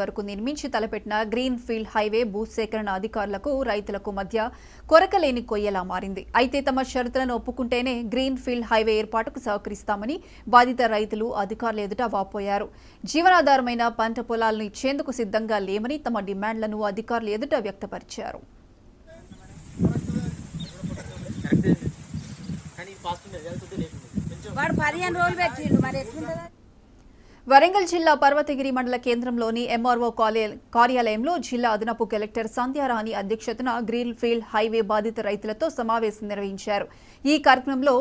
వరకు నిర్మించి తలపెట్టిన గ్రీన్ ఫీల్డ్ హైవే భూసేకరణ అధికారులకు రైతులకు మధ్య కొరకలేని కొయ్యలా మారింది. అయితే తమ షరతులను ఒప్పుకుంటేనే గ్రీన్ ఫీల్డ్ హైవే ఏర్పాటుకు సహకరిస్తామని బాధిత రైతులు అధికారుల ఎదుట వాపోయారు. జీవనాధారమైన పంట పొలాలను ఇచ్చేందుకు సిద్ధంగా లేమని తమ డిమాండ్లను అధికారుల ఎదుట వ్యక్తపరిచారు. వరంగల్ జిల్లా పర్వతగిరి మండల కేంద్రంలోని ఎంఆర్ఓ కార్యాలయంలో జిల్లా అదనపు కలెక్టర్ సంధ్యారాణి అధ్యక్షతన గ్రీన్ ఫీల్డ్ హైవే బాధిత రైతులతో సమావేశం నిర్వహించారు. ఈ కార్యక్రమంలో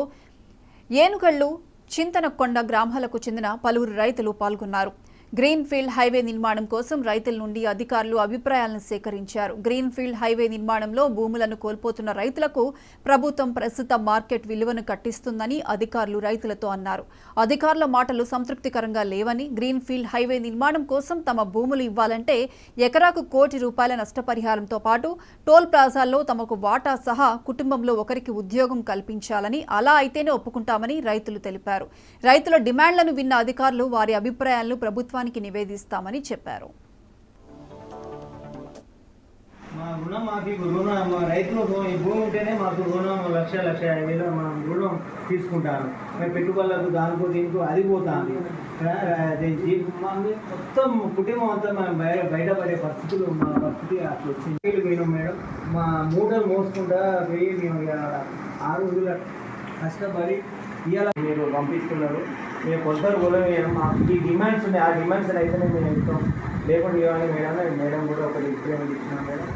ఏనుగళ్లు, చింతనకొండ గ్రామాలకు చెందిన పలువురు రైతులు పాల్గొన్నారు. గ్రీన్ ఫీల్డ్ హైవే నిర్మాణం కోసం రైతుల నుండి అధికారులు అభిప్రాయాలను సేకరించారు. గ్రీన్ ఫీల్డ్ హైవే నిర్మాణంలో భూములను కోల్పోతున్న రైతులకు ప్రభుత్వం ప్రస్తుత మార్కెట్ విలువను కట్టిస్తుందని అధికారులు రైతులతో అన్నారు. అధికారుల మాటలు సంతృప్తికరంగా లేవని, గ్రీన్ ఫీల్డ్ హైవే నిర్మాణం కోసం తమ భూములు ఇవ్వాలంటే ఎకరాకు ₹1 కోటి నష్టపరిహారంతో పాటు టోల్ ప్లాజాల్లో తమకు వాటా సహా కుటుంబంలో ఒకరికి ఉద్యోగం కల్పించాలని, అలా అయితేనే ఒప్పుకుంటామని రైతులు తెలిపారు. రైతుల డిమాండ్లను విన్న అధికారులు వారి అభిప్రాయాలను ప్రభుత్వం నివేదిస్తామని చెప్పారు. రైతులకు ఈ భూమి ఉంటేనే మాకు రుణం ₹1,50,000 మనం రుణం తీసుకుంటాను. మేము పెట్టుబడులకు దానికో దీనికో అది పోతుంది. మొత్తం కుటుంబం అంతా మనం బయటపడే పరిస్థితులు మా పరిస్థితి అట్లా వచ్చింది. పోయినాం మేడం. మా మూటలు మోసుకుంటా పోయి మేము 6 రోజుల కష్టపడి ఇవాళ మీరు పంపిస్తున్నారు. మేము కొందరు కూడా మాకు ఈ డిమాండ్స్ ఉన్నాయి. ఆ డిమాండ్స్ అయితేనే మేము ఇస్తాం, లేకుండా ఇవ్వాలి మేడం కూడా ఒకటి ఇంప్లిమెంట్ ఇచ్చినాం మేడం.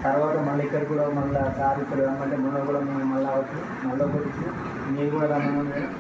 తర్వాత మళ్ళీ ఇక్కడ కూడా మళ్ళీ సార్ ఇక్కడ రమ్మంటే మొన్న కూడా మేము మళ్ళీ వచ్చి మళ్ళీ ఒకటి ఇచ్చి మీరు కూడా రమ్మన్నాం మేడం.